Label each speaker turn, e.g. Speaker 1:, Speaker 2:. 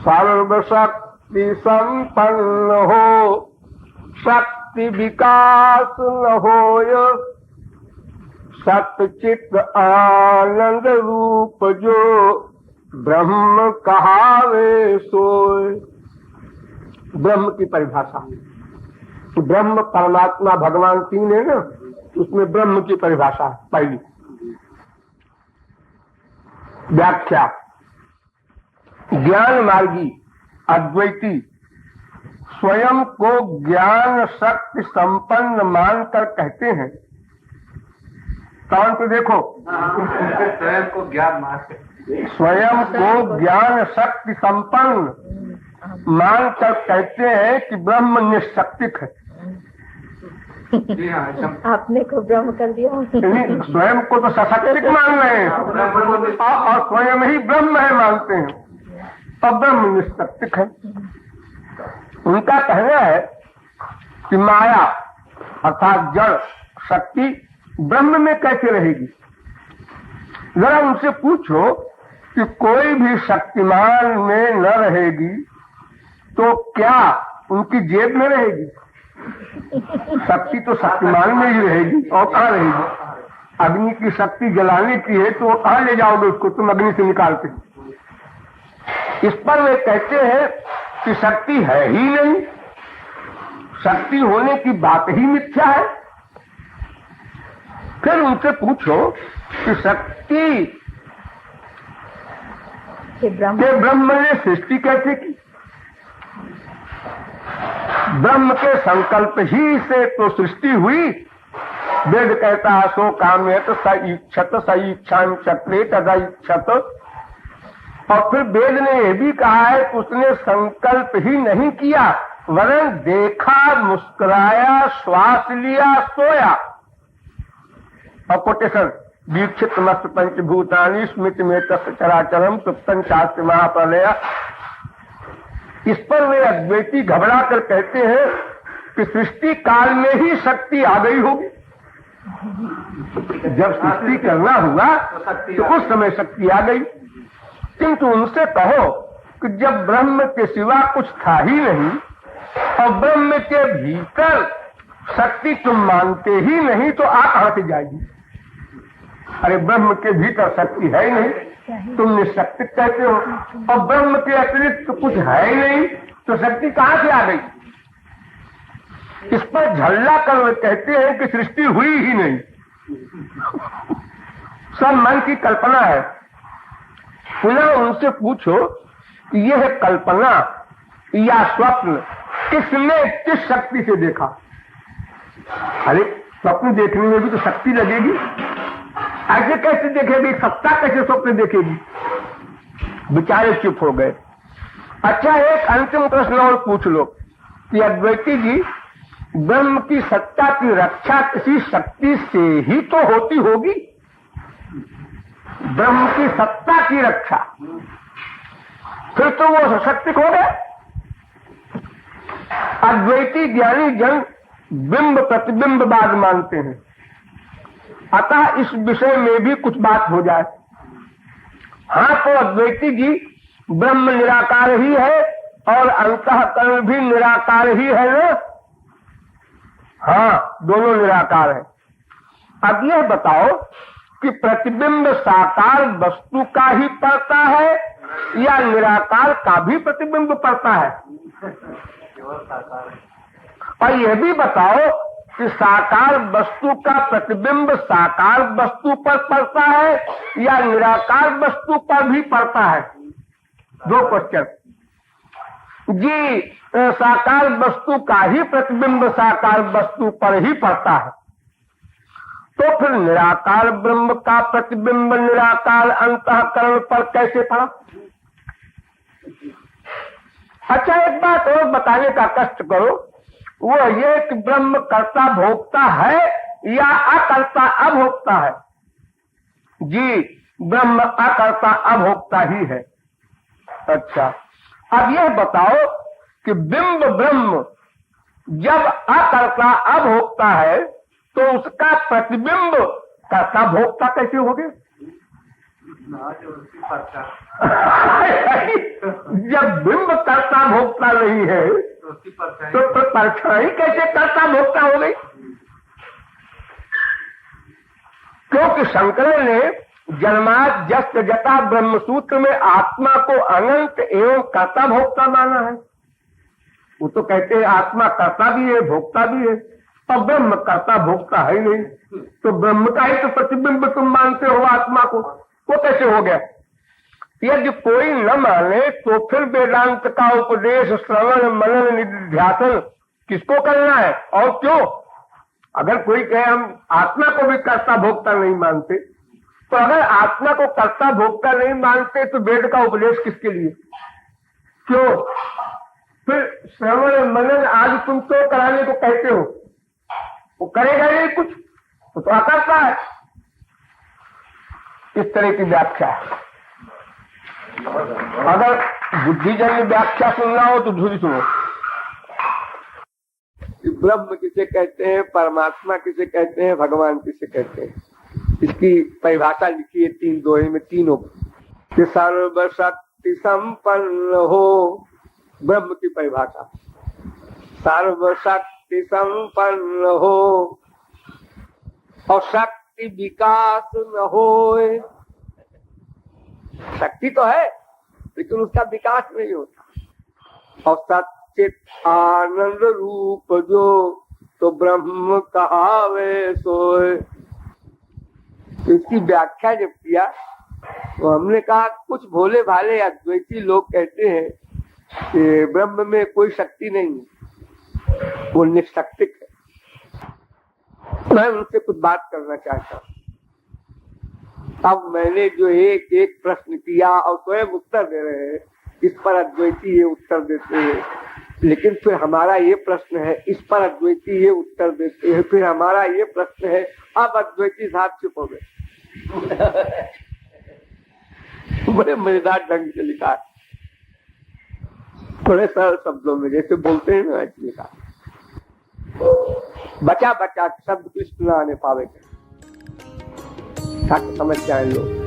Speaker 1: सर्वशक्ति संपन्न हो, शक्ति विकास न होय, सतचित आनंद रूप जो ब्रह्म कहावे सोय। ब्रह्म की परिभाषा, तो ब्रह्म परमात्मा भगवान तीन है ना, उसमें ब्रह्म की परिभाषा पहली। व्याख्या, ज्ञान मार्गी अद्वैती स्वयं को ज्ञान शक्ति संपन्न मानकर कहते हैं। कौन तो देखो,
Speaker 2: स्वयं को ज्ञान मानते,
Speaker 1: स्वयं को ज्ञान शक्ति संपन्न मानकर कहते हैं कि ब्रह्म निशक्तिक है।
Speaker 3: आपने को ब्रह्म कर दिया।
Speaker 1: स्वयं को तो सशक्तिक मान रहे हैं और स्वयं ही ब्रह्म है मानते हैं, और ब्रह्म निशक्तिक है। उनका कहना है कि माया अर्थात जड़ शक्ति ब्रह्म में कैसे रहेगी। जरा उनसे पूछो कि कोई भी शक्तिमान में न रहेगी तो क्या उनकी जेब में रहेगी? शक्ति तो शक्तिमान में ही रहेगी, और कहाँ रहेगी? अग्नि की शक्ति जलाने की है तो कहाँ ले जाओगे उसको, तुम अग्नि से निकालते। इस पर वे कहते हैं कि शक्ति है ही नहीं, शक्ति होने की बात ही मिथ्या है। फिर उनसे पूछो कि शक्ति के ब्रह्म ने सृष्टि कैसे की? ब्रह्म के संकल्प ही से तो सृष्टि हुई। वेद कहता है सो काम्यत स इच्छत स इच्छां चक्रे तदा इच्छत। और फिर वेद ने यह भी कहा है कि उसने संकल्प ही नहीं किया, वरन देखा, मुस्कुराया, श्वास लिया, सोया। और कोटेशन, दीक्षित मस्त पंचभूतानि स्मृत में तस्य चराचरम सुप्तन शास्त्र महाप्रलय। इस पर वे अद्वैती घबरा कर कहते हैं कि सृष्टि काल में ही शक्ति आ गई होगी। जब सृष्टि करना हुआ तो उस समय शक्ति आ गई। किंतु उनसे कहो कि जब ब्रह्म के सिवा कुछ था ही नहीं और ब्रह्म के भीतर शक्ति तुम मानते ही नहीं तो आ कहां से जाएगी? अरे ब्रह्म के भीतर शक्ति है ही नहीं, तुम निशक्ति कहते हो, और ब्रह्म के अतिरिक्त तो कुछ है ही नहीं तो शक्ति कहां से आ गई? इस पर झल्ला कर वे कहते हैं कि सृष्टि हुई ही नहीं, सब मन की कल्पना है। पुनः उनसे पूछो कि यह कल्पना या स्वप्न किसने किस शक्ति से देखा? अरे स्वप्न देखने में भी तो शक्ति लगेगी, ऐसे कैसे देखेगी? सत्ता कैसे स्वप्न देखेगी? बेचारे चुप हो गए। अच्छा, एक अंतिम प्रश्न और पूछ लो कि अद्वैती जी, ब्रह्म की सत्ता की रक्षा किसी शक्ति से ही तो होती होगी। ब्रह्म की सत्ता की रक्षा, फिर तो वो सशक्तिक हो गए। अद्वैती ज्ञानी जन बिंब प्रतिबिंबवाद मानते हैं, अतः इस विषय में भी कुछ बात हो जाए। हाँ, तो अद्वैती जी ब्रह्म निराकार ही है और अंतःकरण भी निराकार ही है ना? हाँ, दोनों निराकार है। अब यह बताओ कि प्रतिबिंब साकार वस्तु का ही पड़ता है या निराकार का भी प्रतिबिंब पड़ता है? और यह भी बताओ कि साकार वस्तु का प्रतिबिंब साकार वस्तु पर पड़ता है या निराकार वस्तु पर भी पड़ता है? दो क्वेश्चन जी। साकार वस्तु का ही प्रतिबिंब साकार वस्तु पर ही पड़ता है, तो फिर निराकार ब्रह्म का प्रतिबिंब निराकार अंतःकरण पर कैसे पड़ा? अच्छा, एक बात और बताने का कष्ट करो, वो ये कि ब्रह्म कर्ता भोक्ता है या अकर्ता अभोक्ता है? जी, ब्रह्म अकर्ता अभोक्ता ही है। अच्छा, अब यह बताओ कि बिंब ब्रह्म जब अकर्ता अभोक्ता है तो उसका प्रतिबिंब कर्ता भोक्ता कैसे हो गया?
Speaker 2: उसी परचा
Speaker 1: जब बिंब कर्ता भोक्ता नहीं है
Speaker 2: उसी परचा
Speaker 1: तो परछाई कैसे कर्ता भोक्ता हो गई? क्योंकि शंकर ने जन्माद जस्त जटा ब्रह्मसूत्र में आत्मा को अनंत एवं कर्ता भोक्ता माना है। वो तो कहते हैं आत्मा कर्ता भी है भोक्ता भी है, और ब्रह्म कर्ता भोक्ता है ही नहीं, तो ब्रह्म का ही तो प्रतिबिंब तुम मानते हो आत्मा को, वो कैसे हो गया? यदि कोई न माने तो फिर वेदांत का उपदेश श्रवण मनन निध्यासन किसको करना है और क्यों? अगर कोई कहे हम आत्मा को भी कर्ता भोक्ता नहीं मानते, तो अगर आत्मा को कर्ता भोक्ता नहीं मानते तो वेद का उपदेश किसके लिए? क्यों? फिर श्रवण मनन आदि तुम क्यों कराने को कहते हो? वो करेगा नहीं कुछ, तो अकर्ता है। इस तरह की व्याख्या है। अगर बुद्धिजन्य व्याख्या सुनना हो तो दूसरी सुनो। ब्रह्म किसे कहते हैं, परमात्मा किसे कहते हैं, भगवान किसे कहते हैं, इसकी परिभाषा लिखी है 3 दोहे में तीनों कि सर्वशक्ति संपन्न हो। ब्रह्म की परिभाषा सर्वशक्ति संपन्न हो और शक्ति विकास न होए। शक्ति तो है लेकिन उसका विकास नहीं होता। और सच्चित आनंद रूप जो तो ब्रह्म कहावे सोए। तो इसकी व्याख्या जब किया तो हमने कहा कुछ भोले भाले अद्वैती लोग कहते हैं कि ब्रह्म में कोई शक्ति नहीं है, वो निशक्तिक है। मैं उनसे कुछ बात करना चाहता हूँ। अब मैंने जो एक एक प्रश्न किया और स्वयं उत्तर दे रहे हैं, इस पर अद्वैती ये उत्तर देते हैं, लेकिन फिर हमारा ये प्रश्न है, इस पर अद्वैती ये उत्तर देते हैं, फिर हमारा ये प्रश्न है, अब अद्वैती साथ चुप हो गए। बड़े मजेदार ढंग से लिखा है, थोड़े सरल शब्दों में जैसे बोलते हैं ना ऐसे लिखा। बचा बचा शब्द कृष्ण न आने पावे, समझ जाए लोग।